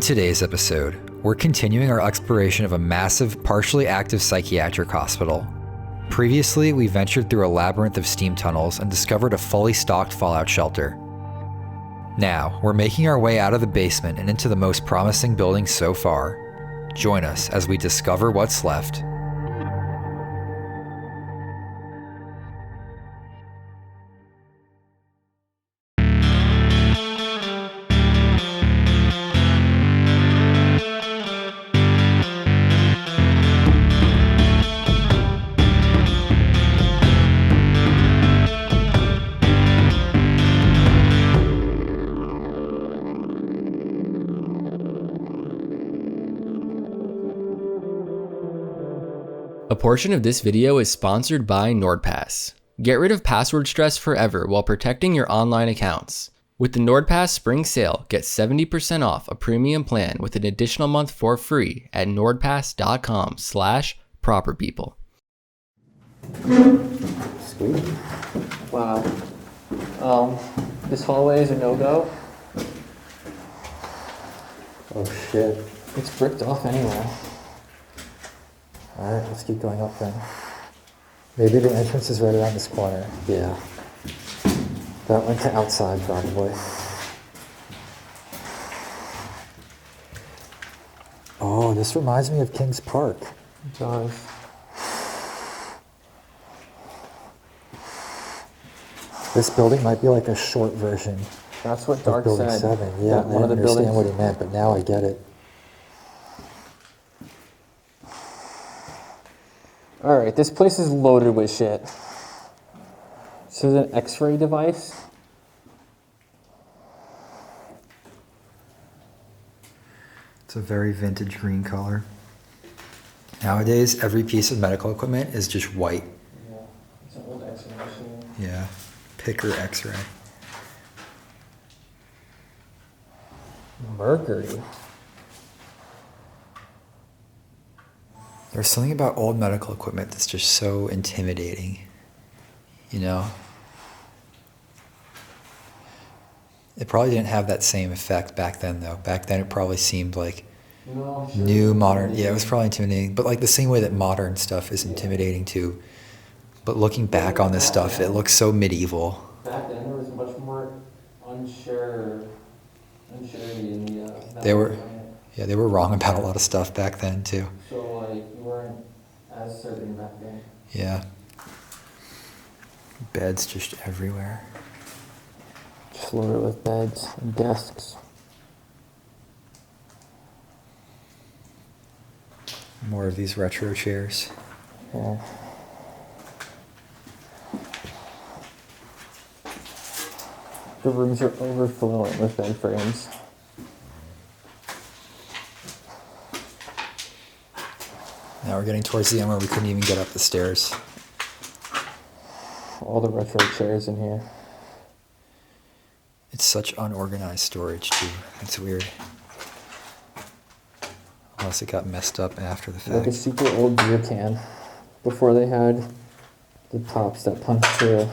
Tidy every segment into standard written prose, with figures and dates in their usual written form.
today's episode, we're continuing our exploration of a massive, partially active psychiatric hospital. Previously, we ventured through a labyrinth of steam tunnels and discovered a fully stocked fallout shelter. Now, we're making our way out of the basement and into the most promising building so far. Join us as we discover what's left. A portion of this video is sponsored by NordPass. Get rid of password stress forever while protecting your online accounts. With the NordPass Spring Sale, get 70% off a premium plan with an additional month for free at nordpass.com/properpeople. Sweet. Wow. This hallway is a no-go. Oh shit. It's bricked off anyway. Alright, let's keep going up then. Maybe the entrance is right around this corner. Yeah. That went to outside probably. Oh, this reminds me of Kings Park. It does. This building might be like a short version. That's what Dark said. Building 7. Yeah, I didn't understand what he meant, but now I get it. Alright, this place is loaded with shit. This is an X-ray device. It's a very vintage green color. Nowadays, every piece of medical equipment is just white. Yeah, it's an old X-ray machine. Yeah, Picker X-ray. Mercury. There's something about old medical equipment that's just so intimidating, you know? It probably didn't have that same effect back then, though. Back then, it probably seemed like new, modern. Yeah, it was probably intimidating. But like the same way that modern stuff is intimidating too. But looking back on this stuff, it looks so medieval. Back then, there was much more unsurety in the. They were wrong about a lot of stuff back then too. So like you weren't as certain back then. Yeah. Beds just everywhere. Just loaded with beds and desks. More of these retro chairs. Yeah. The rooms are overflowing with bed frames. Now we're getting towards the end where we couldn't even get up the stairs. All the retro chairs in here. It's such unorganized storage too. It's weird. Unless it got messed up after the fact. Like a super old beer can before they had the tops that punch through.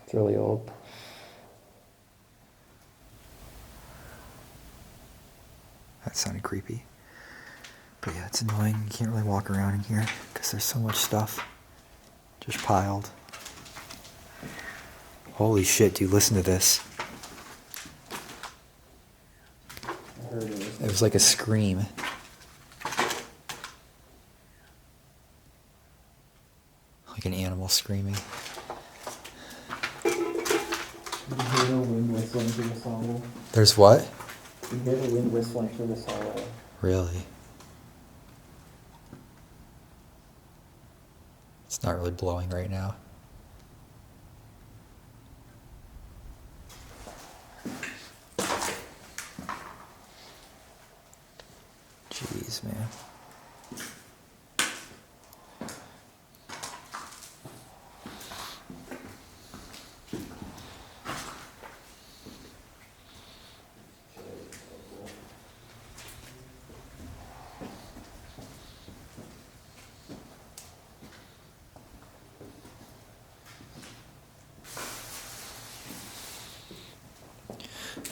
It's really old. That sounded creepy. But yeah, it's annoying. You can't really walk around in here because there's so much stuff just piled. Holy shit, dude, listen to this. It was like a scream. Like an animal screaming. You hear the wind whistling through this hallway. There's what? You hear the wind whistling through this hallway. Really? It's not really blowing right now. Jeez, man.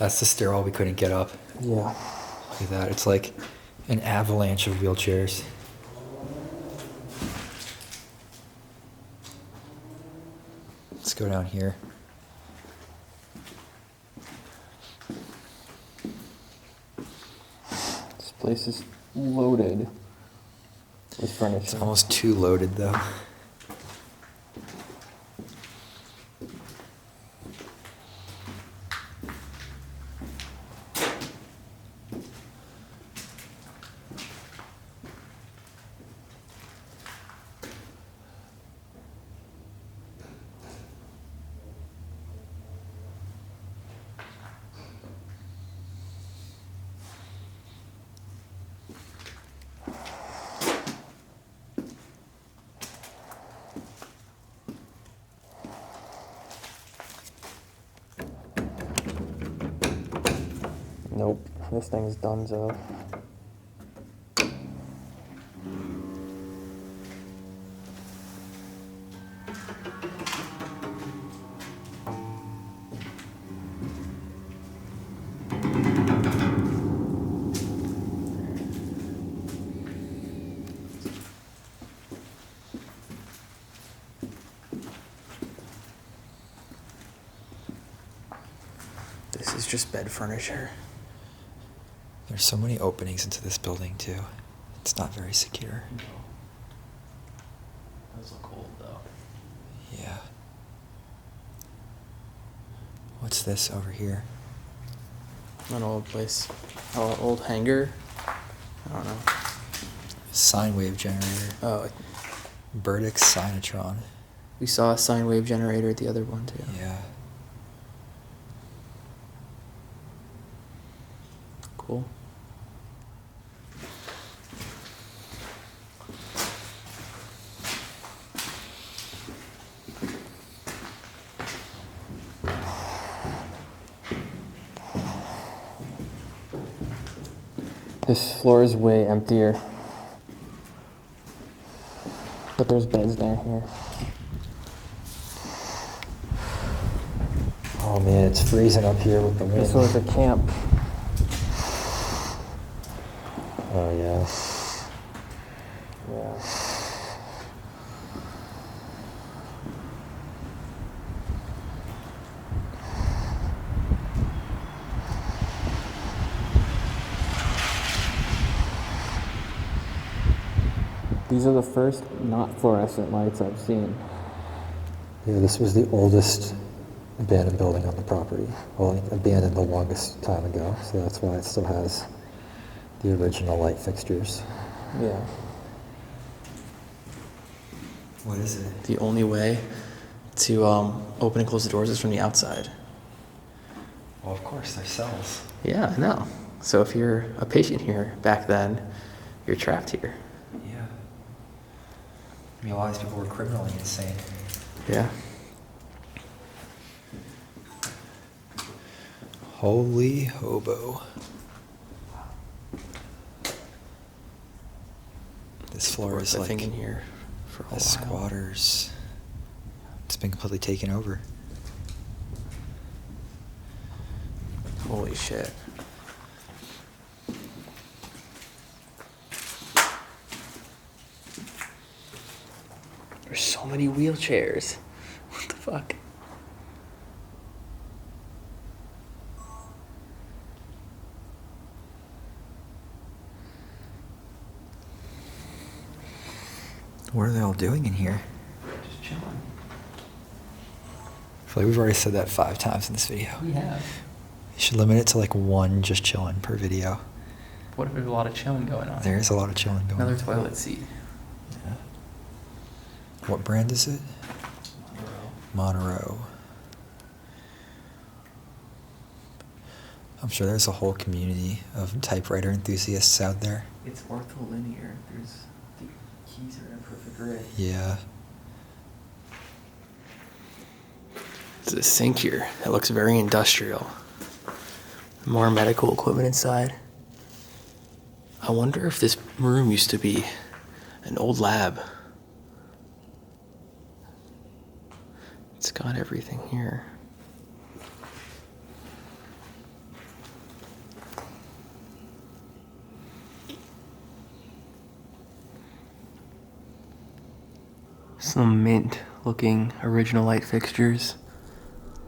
That's the stairwell we couldn't get up. Yeah. Look at that. It's like an avalanche of wheelchairs. Let's go down here. This place is loaded with furniture. It's almost too loaded though. Nope, this thing's donezo. This is just bed furniture. There's so many openings into this building too. It's not very secure. No. Those look old though. Yeah. What's this over here? An old place. Oh, old hangar? I don't know. Sine wave generator. Oh, Burdick Sinatron. we saw a sine wave generator at the other one too. Yeah. Cool. This floor is way emptier. But there's beds down here. Oh man, it's freezing up here with the wind. This was a camp. Oh yeah. Yeah. These are the first not fluorescent lights I've seen. Yeah, this was the oldest abandoned building on the property. Well, abandoned the longest time ago, so that's why it still has the original light fixtures. Yeah. What is it? The only way to open and close the doors is from the outside. Well, of course, they're cells. Yeah, I know. So if you're a patient here back then, you're trapped here. Yeah. I mean, a lot of these people were criminally insane. Yeah. Holy hobo. This floor is like living in here for a a while. squatter's. It's been completely taken over. Holy shit. There's so many wheelchairs. What the fuck? What are they all doing in here? Just chilling. I feel like we've already said that 5 times in this video. We have. You should limit it to like 1 just chilling per video. What if there's a lot of chilling going on? There is a lot of chilling going Another on. toilet seat. Yeah. What brand is it? Monroe. I'm sure there's a whole community of typewriter enthusiasts out there. It's ortholinear. The keys are in perfect grid. Yeah. There's a sink here that looks very industrial. More medical equipment inside. I wonder if this room used to be an old lab. It's got everything here. Some mint looking original light fixtures.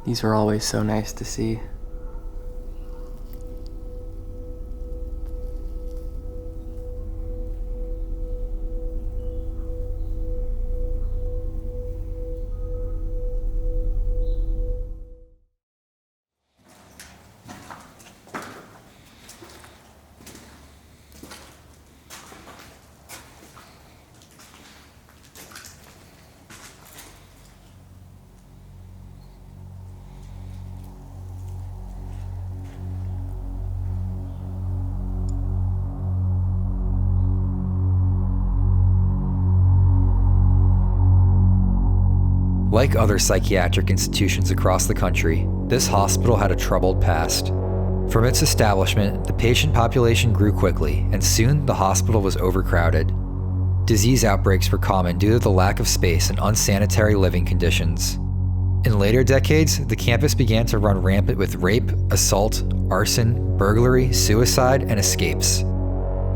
These are always so nice to see. Like other psychiatric institutions across the country, this hospital had a troubled past. From its establishment, the patient population grew quickly, and soon the hospital was overcrowded. Disease outbreaks were common due to the lack of space and unsanitary living conditions. In later decades, the campus began to run rampant with rape, assault, arson, burglary, suicide, and escapes.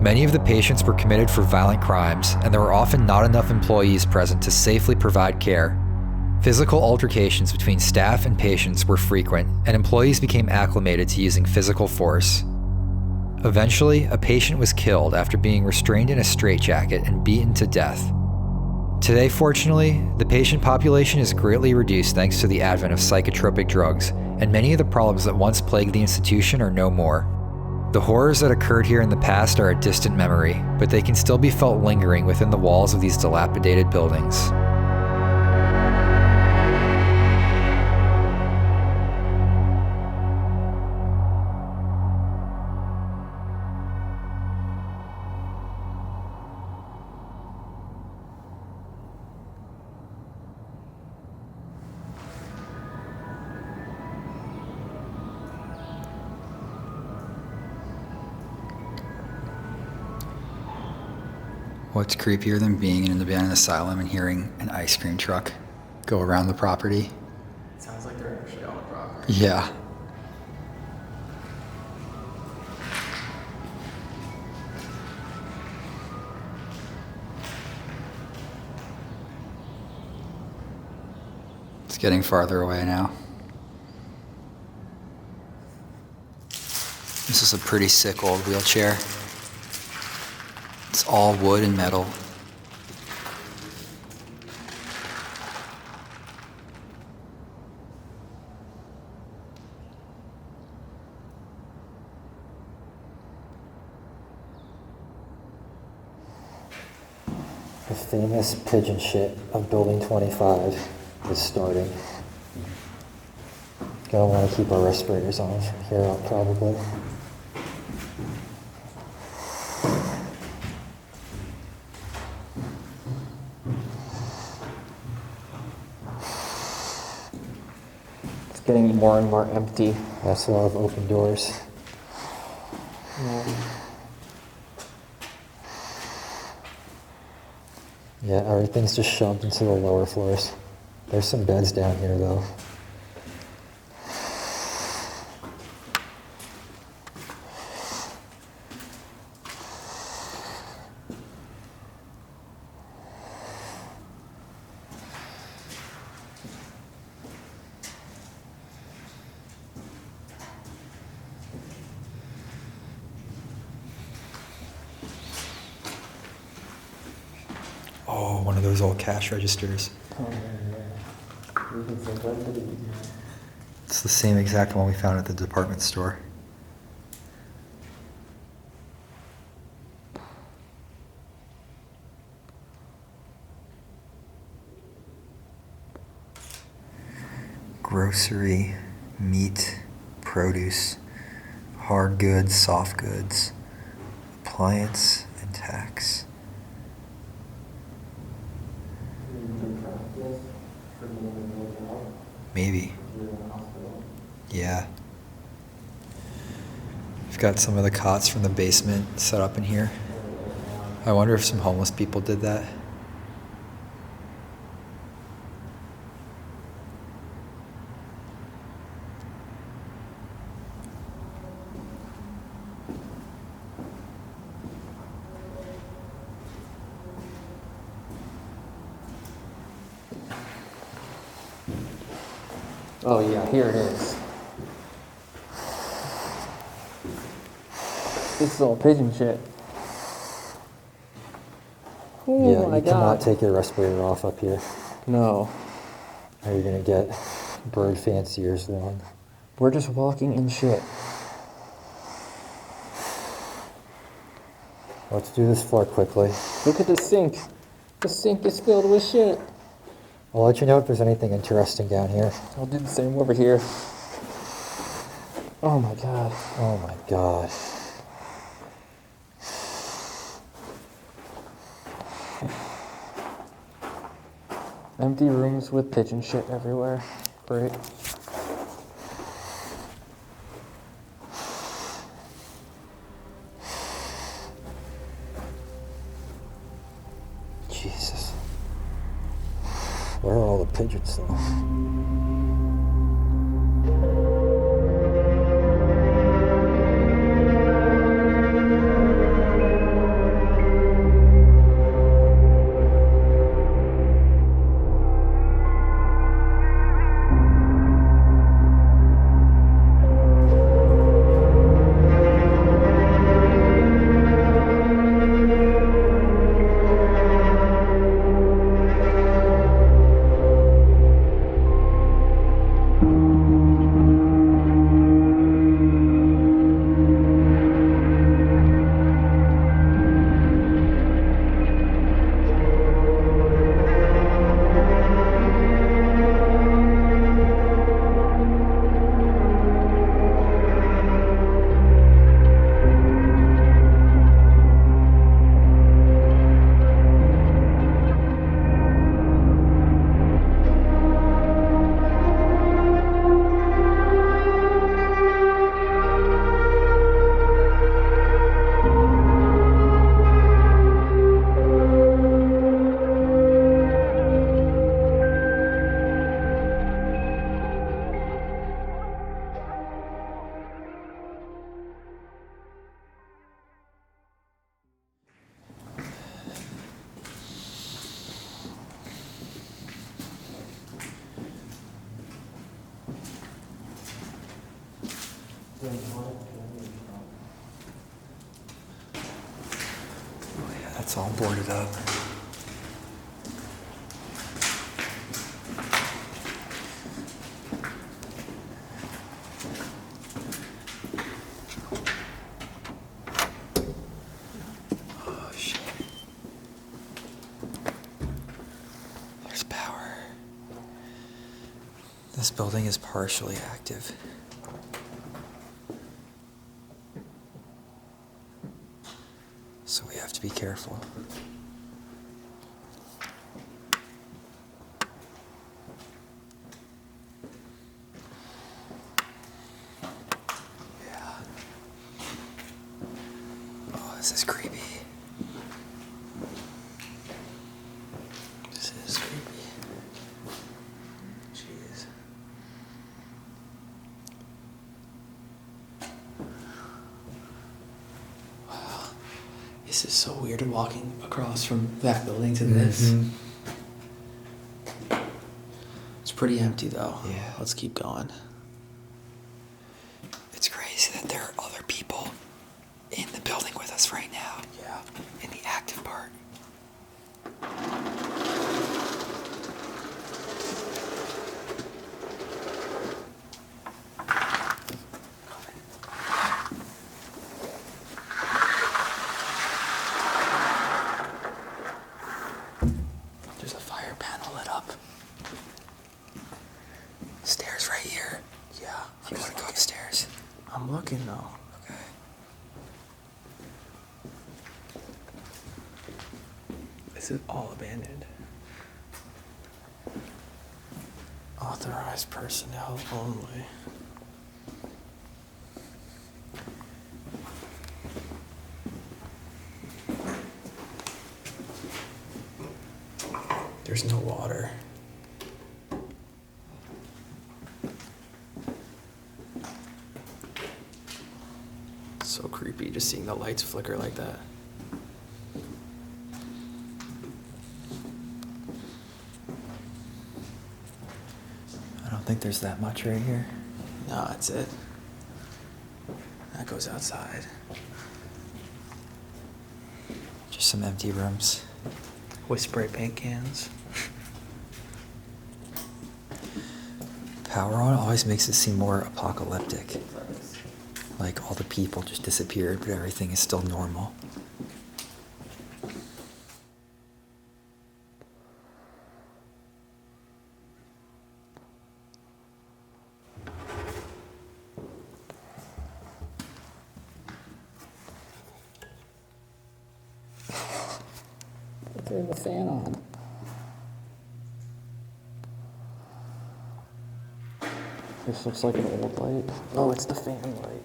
Many of the patients were committed for violent crimes, and there were often not enough employees present to safely provide care. Physical altercations between staff and patients were frequent, and employees became acclimated to using physical force. Eventually, a patient was killed after being restrained in a straitjacket and beaten to death. Today, fortunately, the patient population is greatly reduced thanks to the advent of psychotropic drugs, and many of the problems that once plagued the institution are no more. The horrors that occurred here in the past are a distant memory, but they can still be felt lingering within the walls of these dilapidated buildings. What's creepier than being in an abandoned asylum and hearing an ice cream truck go around the property? It sounds like they're actually on the property. Yeah. It's getting farther away now. This is a pretty sick old wheelchair. It's all wood and metal. The famous pigeon shit of Building 25 is starting. Gonna want to keep our respirators on from here out, probably. It's getting more and more empty. That's a lot of open doors. Yeah, everything's just shoved into the lower floors. There's some beds down here, though. Oh, one of those old cash registers. It's the same exact one we found at the department store. Grocery, meat, produce, hard goods, soft goods, appliance, and tax. Maybe. Yeah. We've got some of the cots from the basement set up in here. I wonder if some homeless people did that. Oh yeah, here it is. This is all pigeon shit. Oh Yeah, my you cannot God. take your respirator off up here, No, or you're gonna get bird fanciers wrong. we're just walking in shit. Let's do this floor quickly. Look at the sink. The sink is filled with shit. I'll let you know if there's anything interesting down here. I'll do the same over here. Oh my God. Oh my god. Empty rooms with pigeon shit everywhere. Great. Jesus. Where are all the pigeons though? Oh yeah, that's all boarded up. Oh shit. There's power. This building is partially active. So we have to be careful. Yeah. Oh, this is creepy. This is creepy. Jeez. This is so weird walking across from that building to this. Mhm. It's pretty empty though. Yeah. Let's keep going. It's crazy that there are other people in the building with us right now. Yeah. In the active part. There's a fire panel lit up. Stairs right here. Yeah. You want to go upstairs? I'm looking though. Okay. This is all abandoned. Authorized personnel only. There's no water. So creepy just seeing the lights flicker like that. I don't think there's that much right here. No, that's it. That goes outside. Just some empty rooms. With spray paint cans. Power on always makes it seem more apocalyptic. Like all the people just disappeared, but everything is still normal. Turn the fan on. This looks like an old light. Oh, it's the fan light.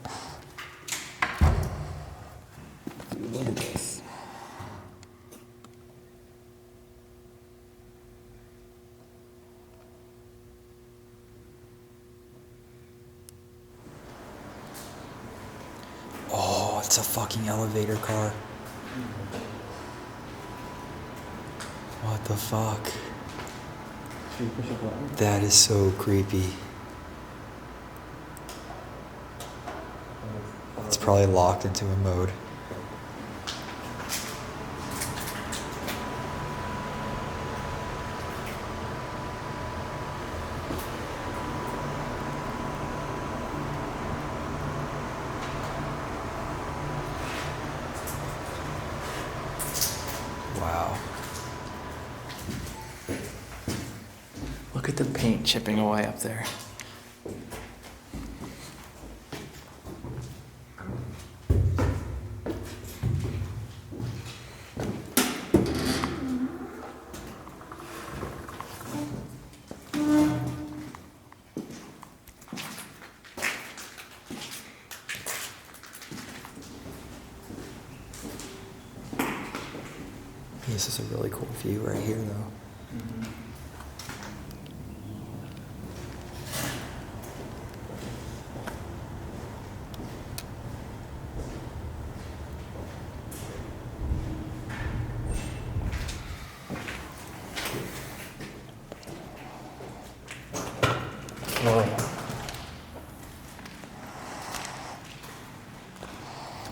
Dude, look at this. Oh, it's a fucking elevator car. What the fuck? Should we push a button? That is so creepy. It's probably locked into a mode. Wow. Look at the paint chipping away up there. This is a really cool view right here, though. Whoa.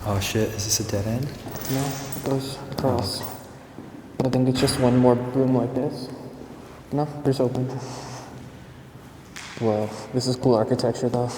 Oh shit, is this a dead end? No, it goes across. I think it's just one more room like this. No, there's open. Whoa, this is cool architecture though.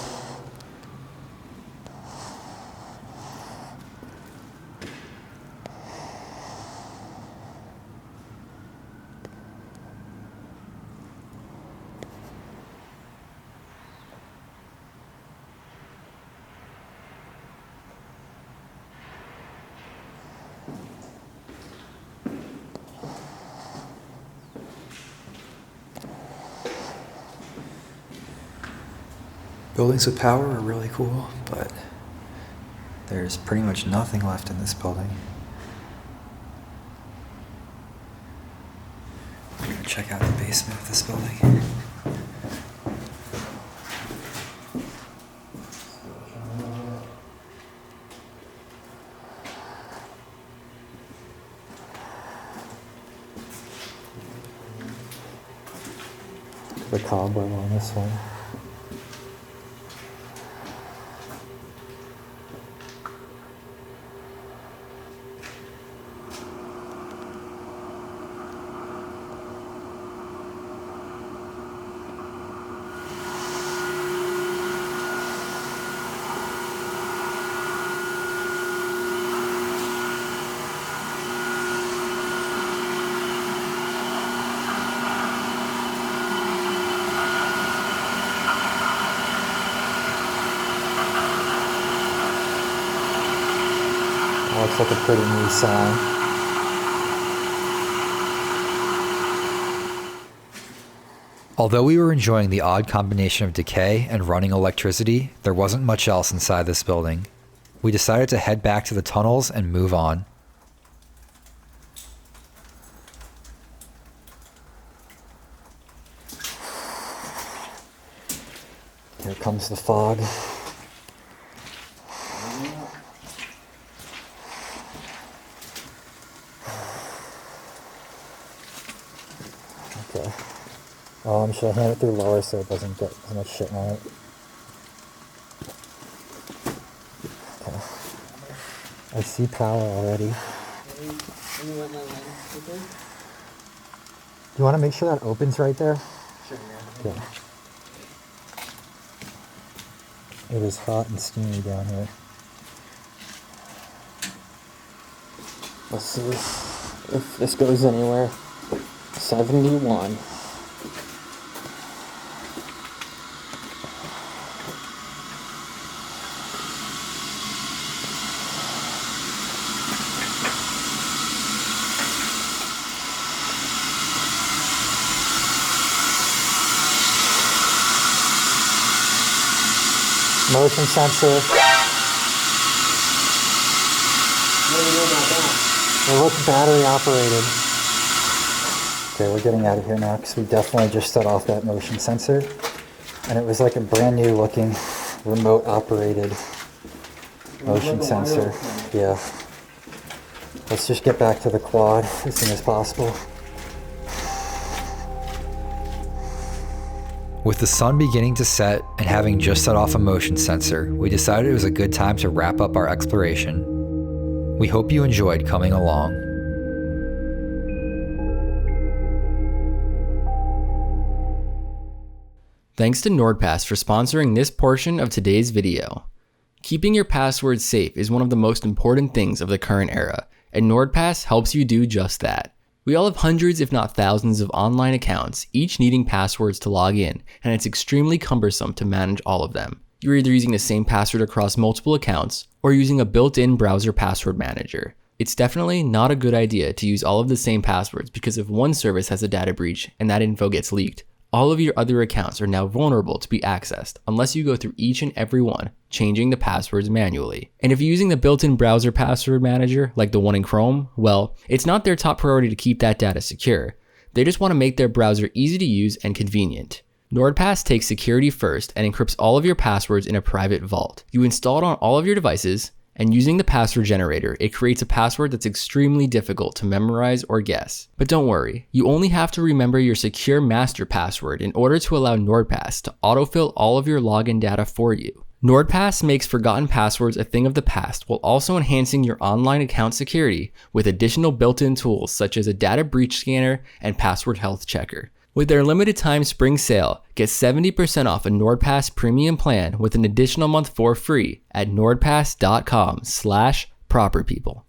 Buildings with power are really cool, but there's pretty much nothing left in this building. I'm gonna check out the basement of this building. The cobweb on this one. Looks like a pretty new sign. Although we were enjoying the odd combination of decay and running electricity, there wasn't much else inside this building. We decided to head back to the tunnels and move on. Here comes the fog. Okay. Should I hand it through lower so it doesn't get as much shit on it? Okay. I see power already. Do you want to make sure that opens right there? Sure, yeah. It is hot and steamy down here. Let's see if this goes anywhere. 71. Motion sensor. What do you know about that? It looks battery operated. Okay, we're getting out of here now because we definitely just set off that motion sensor. And it was like a brand new looking remote operated motion sensor. Yeah. Let's just get back to the quad as soon as possible. With the sun beginning to set and having just set off a motion sensor, we decided it was a good time to wrap up our exploration. We hope you enjoyed coming along. Thanks to NordPass for sponsoring this portion of today's video. Keeping your passwords safe is one of the most important things of the current era, and NordPass helps you do just that. We all have hundreds if not thousands of online accounts, each needing passwords to log in, and it's extremely cumbersome to manage all of them. You're either using the same password across multiple accounts, or using a built-in browser password manager. It's definitely not a good idea to use all of the same passwords because if one service has a data breach and that info gets leaked, all of your other accounts are now vulnerable to be accessed unless you go through each and every one, changing the passwords manually. And if you're using the built-in browser password manager, like the one in Chrome, well, it's not their top priority to keep that data secure. They just want to make their browser easy to use and convenient. NordPass takes security first and encrypts all of your passwords in a private vault. You install it on all of your devices, and using the password generator, it creates a password that's extremely difficult to memorize or guess. But don't worry, you only have to remember your secure master password in order to allow NordPass to autofill all of your login data for you. NordPass makes forgotten passwords a thing of the past while also enhancing your online account security with additional built-in tools such as a data breach scanner and password health checker. With their limited time spring sale, get 70% off a NordPass premium plan with an additional month for free at nordpass.com/properpeople.